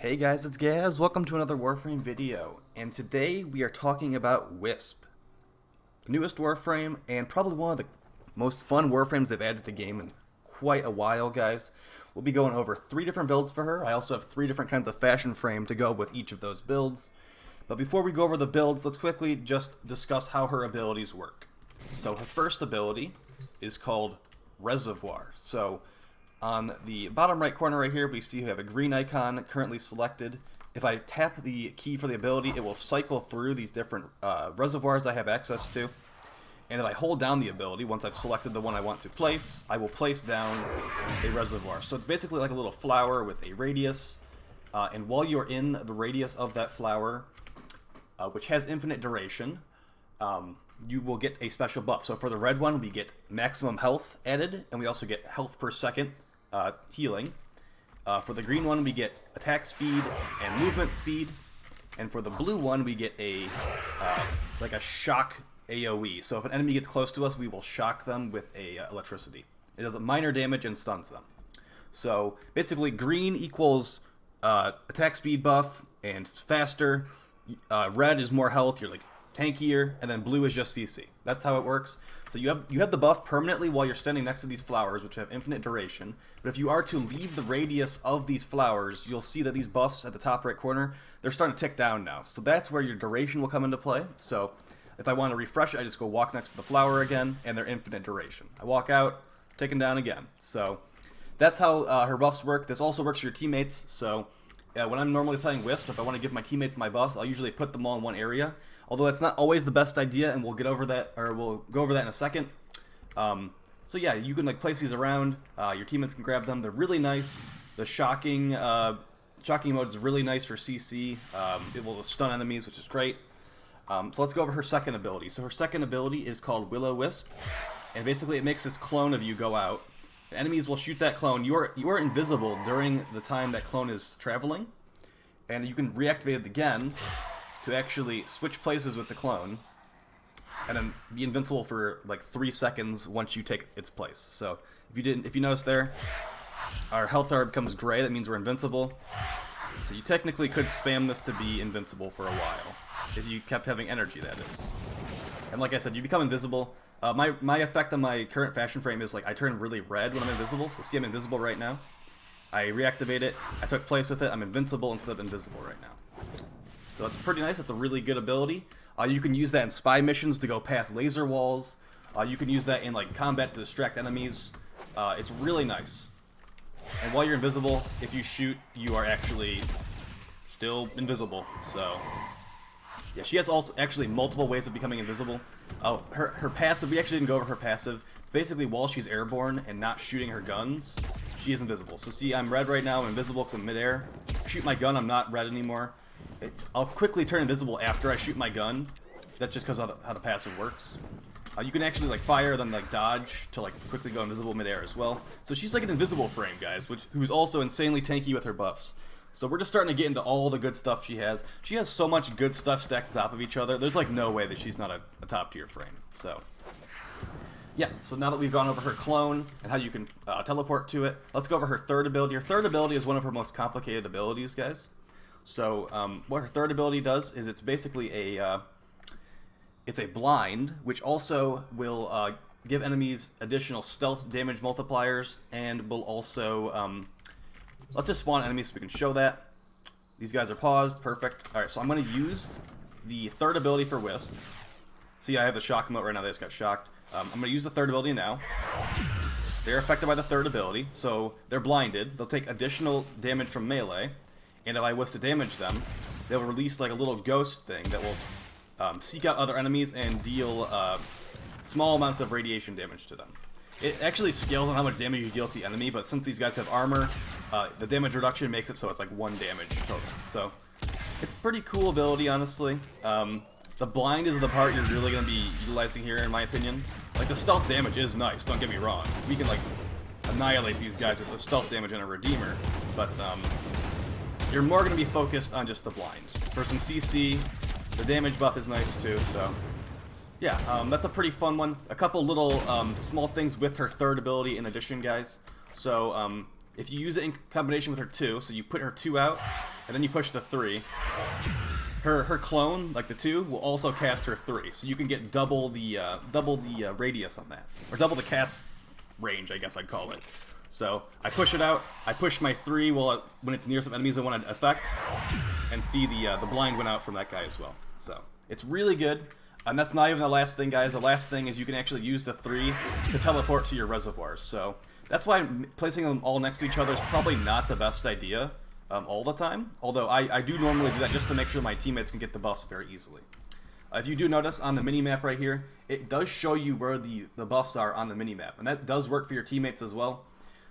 Hey guys, it's Gaz. Welcome to another Warframe video, and today we are talking about Wisp, the newest Warframe, and probably one of the most fun Warframes they've added to the game in quite a while, guys. We'll be going over 3 different builds for her. I also have 3 different kinds of fashion frame to go with each of those builds. But before we go over the builds, let's quickly just discuss how her abilities work. So her first ability is called Reservoir. So on the bottom right corner right here, we see you have a green icon currently selected. If I tap the key for the ability, it will cycle through these different reservoirs I have access to. And if I hold down the ability, once I've selected the one I want to place, I will place down a reservoir. So it's basically like a little flower with a radius. And while you're in the radius of that flower, which has infinite duration, you will get a special buff. So for the red one, we get maximum health added, and we also get health per second healing. For the green one, we get attack speed and movement speed, and for the blue one, we get a like a shock AoE. So if an enemy gets close to us, we will shock them with a electricity. It does a minor damage and stuns them. So basically, green equals attack speed buff and faster. Red is more health. You're like tankier, and then blue is just CC. That's how it works. So you have the buff permanently while you're standing next to these flowers, which have infinite duration. But if you are to leave the radius of these flowers, you'll see that these buffs at the top right corner, they're starting to tick down now. So that's where your duration will come into play. So if I want to refresh it, I just go walk next to the flower again, and they're infinite duration. I walk out, ticking down again. So that's how her buffs work. This also works for your teammates. So when I'm normally playing Wisp, if I want to give my teammates my buffs, I'll usually put them all in one area. Although that's not always the best idea, and we'll get over that, or we'll go over that in a second. So yeah, you can like place these around. Your teammates can grab them. They're really nice. The shocking mode is really nice for CC. It will stun enemies, which is great. So let's go over her second ability. So her second ability is called Willow Wisp, and basically it makes this clone of you go out. Enemies will shoot that clone. You are invisible during the time that clone is traveling, and you can reactivate it again to actually switch places with the clone, and then be invincible for like 3 seconds once you take its place. So if you notice there, our health bar becomes gray. That means we're invincible. So you technically could spam this to be invincible for a while if you kept having energy, that is. And like I said, you become invisible. My effect on my current fashion frame is like I turn really red when I'm invisible. So see, I'm invisible right now. I reactivate it. I took place with it. I'm invincible instead of invisible right now. So it's pretty nice. It's a really good ability. You can use that in spy missions to go past laser walls. You can use that in like combat to distract enemies. It's really nice. And while you're invisible, if you shoot, you are actually still invisible. So yeah, she has also actually multiple ways of becoming invisible. Oh, her passive, we actually didn't go over her passive. Basically, while she's airborne and not shooting her guns, she is invisible. So see, I'm red right now. I'm invisible because I'm midair. Shoot my gun, I'm not red anymore. I'll quickly turn invisible after I shoot my gun. That's just because of how the passive works. You can actually like fire, then like dodge to like quickly go invisible midair as well. So she's like an invisible frame, guys, who's also insanely tanky with her buffs. So we're just starting to get into all the good stuff she has. She has so much good stuff stacked on top of each other. There's like no way that she's not a top tier frame. So yeah, so now that we've gone over her clone and how you can teleport to it, let's go over her third ability. Her third ability is one of her most complicated abilities, guys. So what her third ability does is it's basically it's a blind, which also will give enemies additional stealth damage multipliers, and will also let's just spawn enemies so we can show that. These guys are paused. Perfect. All right, so I'm going to use the third ability for Wisp. See, I have the shock mode right now. They just got shocked. I'm going to use the third ability now. They're affected by the third ability, so they're blinded. They'll take additional damage from melee. And if I was to damage them, they'll release like a little ghost thing that will seek out other enemies and deal small amounts of radiation damage to them. It actually scales on how much damage you deal to the enemy, but since these guys have armor, the damage reduction makes it so it's like 1 damage total. So it's a pretty cool ability, honestly. The blind is the part you're really going to be utilizing here, in my opinion. Like, the stealth damage is nice, don't get me wrong. We can like annihilate these guys with the stealth damage and a Redeemer, but you're more going to be focused on just the blind. For some CC, the damage buff is nice too, so yeah, that's a pretty fun one. A couple little small things with her third ability in addition, guys. So if you use it in combination with her 2, so you put her 2 out, and then you push the 3, her clone, like the 2, will also cast her 3. So you can get double the radius on that. Or double the cast range, I guess I'd call it. So I push it out, I push my 3 when it's near some enemies I want to affect, and see the blind went out from that guy as well. So it's really good. And that's not even the last thing, guys. The last thing is you can actually use the 3 to teleport to your reservoirs. So that's why placing them all next to each other is probably not the best idea all the time. Although I do normally do that just to make sure my teammates can get the buffs very easily. If you do notice on the mini-map right here, it does show you where the buffs are on the mini-map. And that does work for your teammates as well.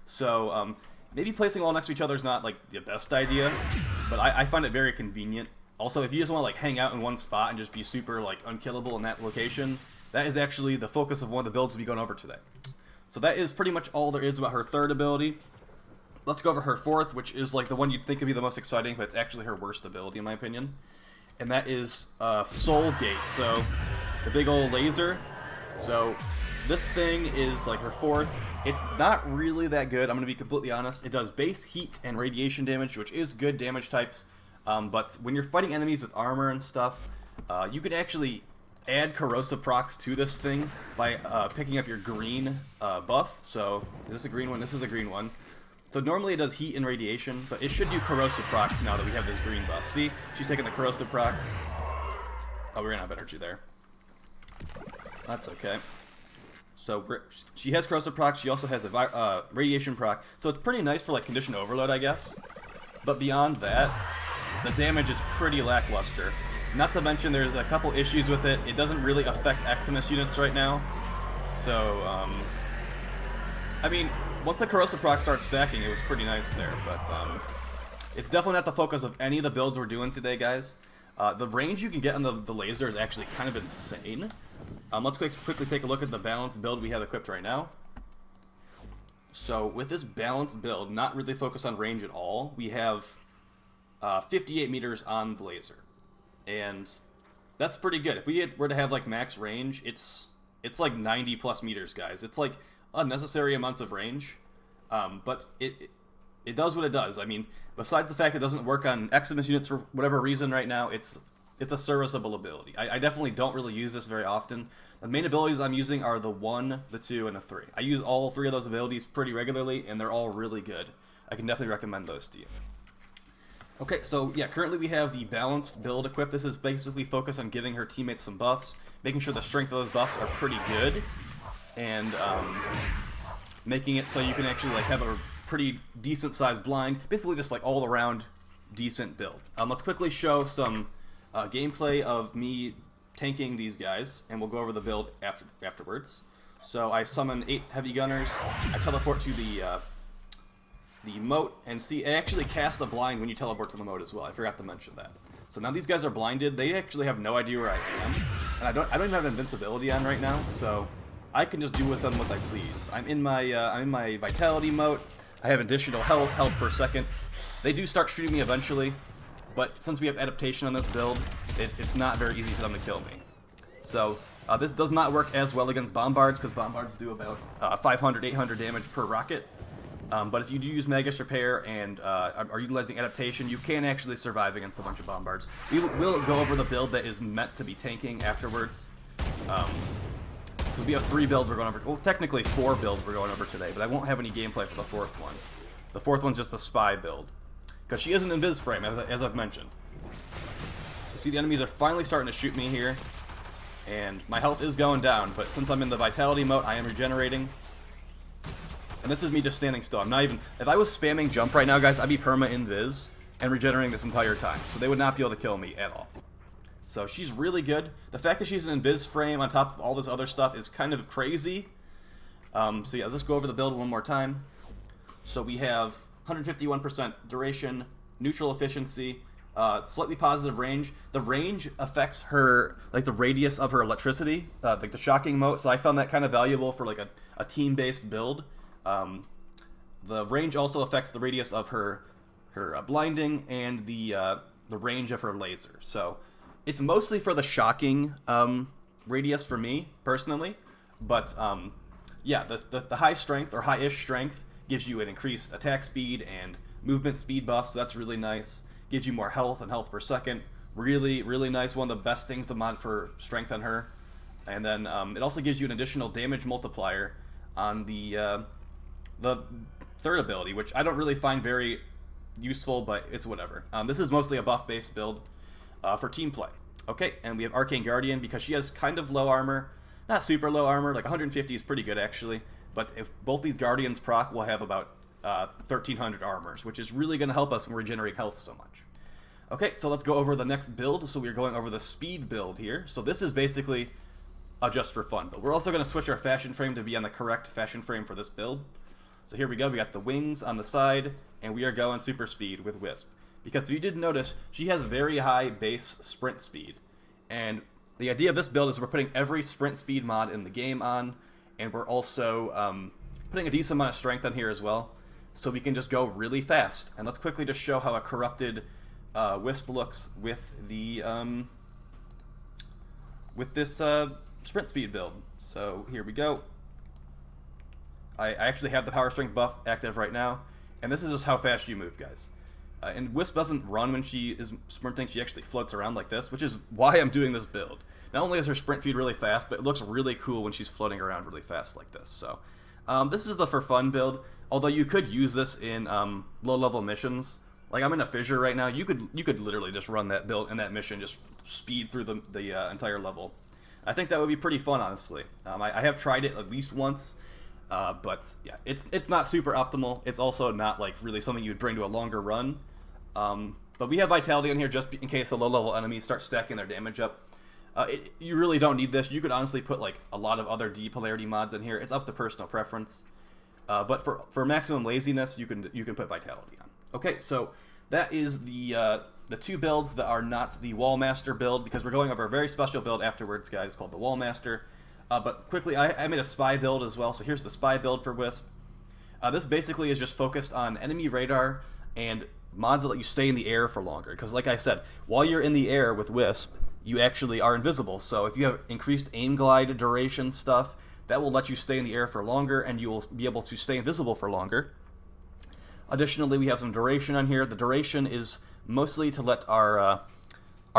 So maybe placing all next to each other is not like the best idea, but I find it very convenient. Also, if you just want to like hang out in one spot and just be super like unkillable in that location, that is actually the focus of one of the builds we'll be going over today. So that is pretty much all there is about her 3rd ability. Let's go over her 4th, which is like the one you'd think would be the most exciting, but it's actually her worst ability in my opinion. And that is Soul Gate. So the big old laser. So this thing is like her 4th. It's not really that good, I'm going to be completely honest. It does base heat and radiation damage, which is good damage types. But when you're fighting enemies with armor and stuff, you can actually add corrosive procs to this thing by picking up your green buff. So, is this a green one? This is a green one. So normally it does heat and radiation, but it should do corrosive procs now that we have this green buff. See? She's taking the corrosive procs. Oh, we ran out of energy there. That's okay. So she has corrosive proc. She also has a radiation proc. So it's pretty nice for like condition overload, I guess. But beyond that, the damage is pretty lackluster. Not to mention there's a couple issues with it. It doesn't really affect Eximus units right now. So, I mean, once the corrosive proc starts stacking, it was pretty nice there. But it's definitely not the focus of any of the builds we're doing today, guys. The range you can get on the laser is actually kind of insane. Let's quickly take a look at the balanced build we have equipped right now. So with this balanced build, not really focused on range at all, we have 58 meters on the laser, and that's pretty good. If we were to have like max range, it's like 90 plus meters, guys. It's like unnecessary amounts of range, but it does what it does. I mean, besides the fact it doesn't work on Eximus units for whatever reason right now, it's a serviceable ability. I definitely don't really use this very often. The main abilities I'm using are the 1, the 2, and the 3. I use all 3 of those abilities pretty regularly, and they're all really good. I can definitely recommend those to you. Okay, so yeah, currently we have the balanced build equipped. This is basically focused on giving her teammates some buffs, making sure the strength of those buffs are pretty good, and making it so you can actually like have a pretty decent sized blind. Basically just like all around decent build. Let's quickly show some gameplay of me tanking these guys, and we'll go over the build afterwards. So I summon 8 heavy gunners. I teleport to the moat, and see, it actually casts a blind when you teleport to the moat as well. I forgot to mention that. So now these guys are blinded. They actually have no idea where I am, and I don't even have invincibility on right now, so I can just do with them what I please. I'm in my vitality moat. I have additional health per second. They do start shooting me eventually, but since we have adaptation on this build, it's not very easy for them to kill me. So this does not work as well against bombards, because bombards do about 500, 800 damage per rocket. But if you do use Magus Repair and are utilizing adaptation, you can actually survive against a bunch of bombards. We will go over the build that is meant to be tanking afterwards. Because we have 3 builds we're going over. Well, technically 4 builds we're going over today, but I won't have any gameplay for the 4th one. The 4th one's just a spy build, because she is an invis frame, as I've mentioned. So see, the enemies are finally starting to shoot me here, and my health is going down, but since I'm in the vitality mode, I am regenerating. And this is me just standing still. I'm not even... If I was spamming jump right now, guys, I'd be perma-invis and regenerating this entire time. So they would not be able to kill me at all. So she's really good. The fact that she's an invis frame on top of all this other stuff is kind of crazy. So yeah, let's go over the build one more time. So we have 151% duration, neutral efficiency, slightly positive range. The range affects her, like the radius of her electricity, like the shocking mode. So I found that kind of valuable for like a team-based build. The range also affects the radius of her blinding and the range of her laser. So it's mostly for the shocking radius for me personally, but yeah, the high strength or high-ish strength gives you an increased attack speed and movement speed buff, so that's really nice. Gives you more health and health per second. Really, really nice. One of the best things to mod for strength on her. And then it also gives you an additional damage multiplier on the third ability, which I don't really find very useful, but it's whatever. This is mostly a buff-based build for team play. Okay, and we have Arcane Guardian because she has kind of low armor. Not super low armor, like 150 is pretty good actually. But if both these Guardians proc, we'll have about 1,300 armors, which is really going to help us regenerate health so much. Okay, so let's go over the next build. So we're going over the speed build here. So this is basically just for fun, but we're also going to switch our fashion frame to be on the correct fashion frame for this build. So here we go, we got the wings on the side, and we are going super speed with Wisp. Because if you did notice, she has very high base sprint speed. And the idea of this build is we're putting every sprint speed mod in the game on, and we're also putting a decent amount of strength on here as well, so we can just go really fast. And let's quickly just show how a corrupted Wisp looks with the with this sprint speed build. So here we go. I actually have the power strength buff active right now, and this is just how fast you move, guys. And Wisp doesn't run when she is sprinting, she actually floats around like this, which is why I'm doing this build. Not only is her sprint speed really fast, but it looks really cool when she's floating around really fast like this. So this is the for fun build, although you could use this in low level missions. Like I'm in a fissure right now, you could literally just run that build and that mission, just speed through the entire level. I think that would be pretty fun, honestly. I have tried it at least once, but yeah, it's not super optimal. It's also not like really something you'd bring to a longer run. But we have Vitality on here just in case the low-level enemies start stacking their damage up. You really don't need this. You could honestly put like a lot of other D-polarity mods in here. It's up to personal preference. But for maximum laziness, you can put Vitality on. Okay, so that is the two builds that are not the wallmaster build, because we're going over a very special build afterwards, guys, called the wallmaster. But quickly, I made a spy build as well, so here's the spy build for Wisp. This basically is just focused on enemy radar and mods that let you stay in the air for longer, because like I said, while you're in the air with Wisp, you actually are invisible. So if you have increased aim glide duration stuff, that will let you stay in the air for longer, and you will be able to stay invisible for longer. Additionally, we have some duration on here. The duration is mostly to let our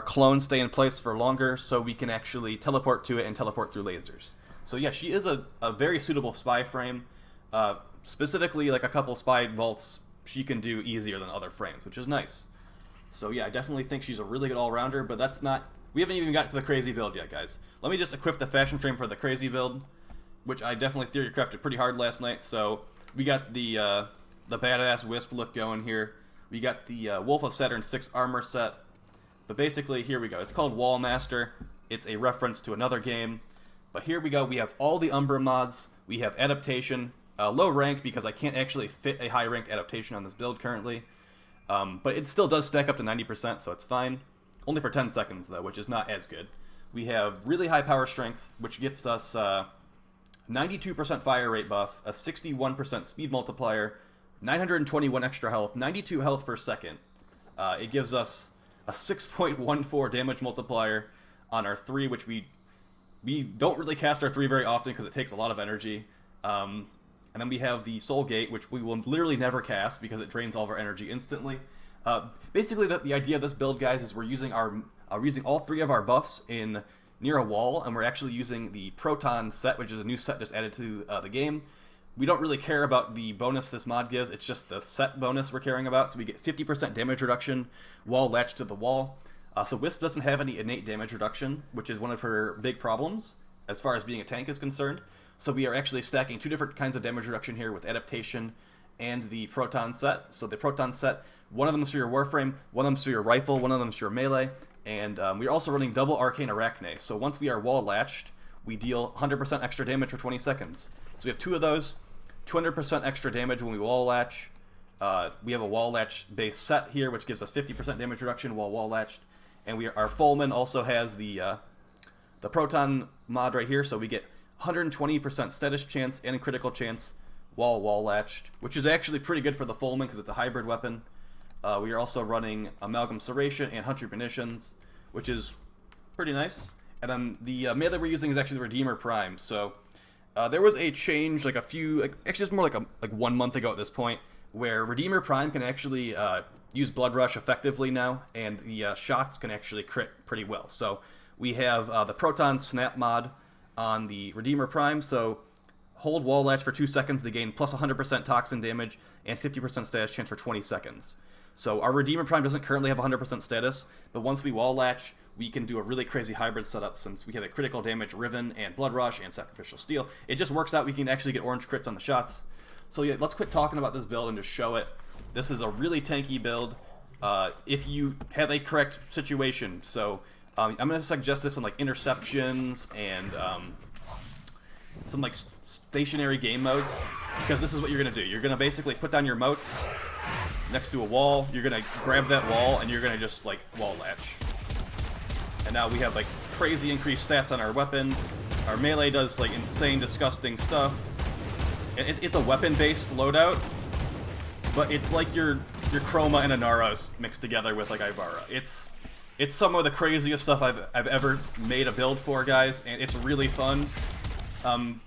clone stay in place for longer, so we can actually teleport to it and teleport through lasers. So yeah, she is a very suitable spy frame. Specifically, like a couple spy vaults, she can do easier than other frames, which is nice. So yeah, I definitely think she's a really good all-rounder, but that's not... We haven't even gotten to the crazy build yet, guys. Let me just equip the fashion frame for the crazy build, which I definitely theory crafted pretty hard last night. So we got the badass Wisp look going here. We got the Wolf of Saturn 6 armor set. But basically, here we go. It's called Wallmaster. It's a reference to another game. But here we go. We have all the Umbra mods. We have adaptation. Low ranked because I can't actually fit a high ranked adaptation on this build currently. But it still does stack up to 90%, so it's fine. Only for 10 seconds, though, which is not as good. We have really high power strength, which gives us 92% fire rate buff, a 61% speed multiplier, 921 extra health, 92 health per second. It gives us a 6.14 damage multiplier on our 3, which we don't really cast our 3 very often because it takes a lot of energy. And then we have the Soul Gate, which we will literally never cast because it drains all of our energy instantly. Basically, the idea of this build, guys, is we're using all 3 of our buffs in near a wall, and we're actually using the Proton set, which is a new set just added to the game. We don't really care about the bonus this mod gives, it's just the set bonus we're caring about. So we get 50% damage reduction while latched to the wall. So Wisp doesn't have any innate damage reduction, which is one of her big problems as far as being a tank is concerned. So we are actually stacking 2 different kinds of damage reduction here with adaptation and the Proton set. So the Proton set, one of them is for your Warframe, one of them is for your rifle, one of them is for your melee, and we're also running double Arcane Arachne. So once we are wall latched, we deal 100% extra damage for 20 seconds. So we have 2 of those, 200% extra damage when we wall latch. We have a wall latch base set here, which gives us 50% damage reduction while wall latched. And our Fulman also has the Proton mod right here, so we get 120% status chance and critical chance while wall latched, which is actually pretty good for the Fulman because it's a hybrid weapon. We are also running Amalgam Serration and Hunter Munitions, which is pretty nice. And then the melee we're using is actually the Redeemer Prime. So There was a change, like actually it's more like 1 month ago at this point, where Redeemer Prime can actually use Blood Rush effectively now, and the shots can actually crit pretty well. So we have the Proton Snap mod on the Redeemer Prime, so hold Wall Latch for 2 seconds to gain plus 100% toxin damage and 50% status chance for 20 seconds. So our Redeemer Prime doesn't currently have 100% status, but once we Wall Latch, we can do a really crazy hybrid setup since we have a critical damage Riven and Blood Rush and Sacrificial Steel. It just works out. We can actually get orange crits on the shots. So yeah, let's quit talking about this build and just show it. This is a really tanky build if you have a correct situation. So I'm going to suggest this in like interceptions and some like stationary game modes, because this is what you're going to do. You're going to basically put down your moats next to a wall. You're going to grab that wall and you're going to just like Wall Latch. And now we have like crazy increased stats on our weapon. Our melee does like insane, disgusting stuff. It's a weapon-based loadout, but it's like your Chroma and Anaras mixed together with like Ivara. It's some of the craziest stuff I've ever made a build for, guys, and it's really fun.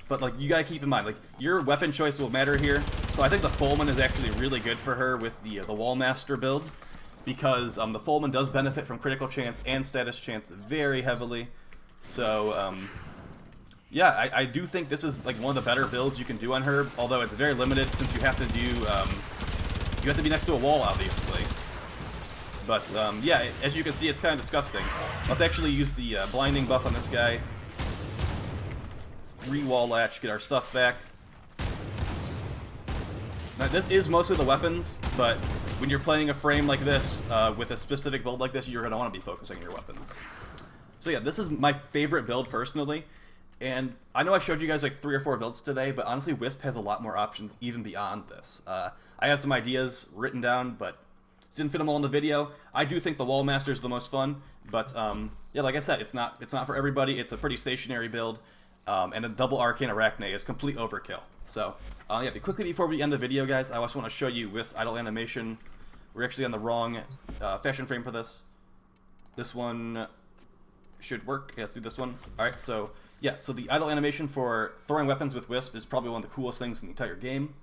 But like you gotta keep in mind, like your weapon choice will matter here. So I think the Fulman is actually really good for her with the Wallmaster build, because the Fulman does benefit from critical chance and status chance very heavily. So yeah, I do think this is like one of the better builds you can do on her, although it's very limited since you have to do you have to be next to a wall, obviously. But yeah, as you can see, it's kind of disgusting. Let's actually use the blinding buff on this guy. Let's re-Wall Latch, get our stuff back. Now this is mostly the weapons, but when you're playing a frame like this, with a specific build like this, you're going to want to be focusing on your weapons. So yeah, this is my favorite build personally, and I know I showed you guys like 3 or 4 builds today, but honestly Wisp has a lot more options even beyond this. I have some ideas written down, but didn't fit them all in the video. I do think the Wallmaster is the most fun, but yeah, like I said, it's not for everybody. It's a pretty stationary build, and a double Arcane Arachne is complete overkill. So yeah, quickly before we end the video, guys, I also want to show you Wisp idle animation. We're actually on the wrong fashion frame for this. This one should work. Yeah, let's do this one. Alright, so yeah, so the idle animation for throwing weapons with Wisp is probably one of the coolest things in the entire game.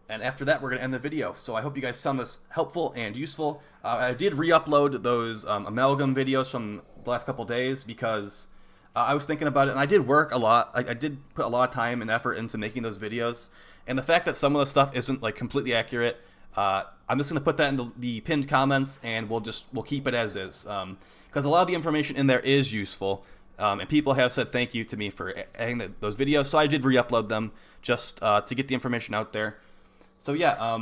And after that, we're going to end the video. So I hope you guys found this helpful and useful. I did re-upload those amalgam videos from the last couple days because I was thinking about it, and I did work a lot. I did put a lot of time and effort into making those videos. And the fact that some of the stuff isn't like completely accurate, I'm just going to put that in the pinned comments, and we'll keep it as is. Because a lot of the information in there is useful. And people have said thank you to me for adding those videos. So I did re-upload them just to get the information out there. So yeah,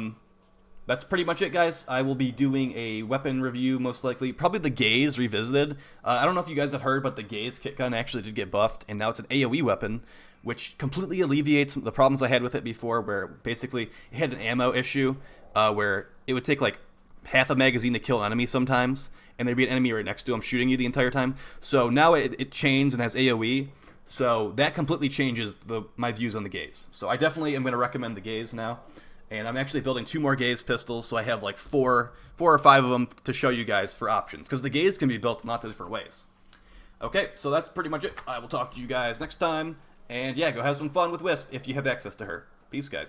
that's pretty much it, guys. I will be doing a weapon review, most likely. Probably the Gaze revisited. I don't know if you guys have heard, but the Gaze kit gun actually did get buffed, and now it's an AoE weapon, which completely alleviates the problems I had with it before, where basically it had an ammo issue, where it would take like half a magazine to kill an enemy sometimes, and there'd be an enemy right next to him shooting you the entire time. So now it chains and has AoE, so that completely changes my views on the Gaze. So I definitely am going to recommend the Gaze now. And I'm actually building 2 more Gaze pistols, so I have like 4 or 5 of them to show you guys for options, because the Gaze can be built in lots of different ways. Okay, so that's pretty much it. I will talk to you guys next time, and yeah, go have some fun with Wisp if you have access to her. Peace, guys.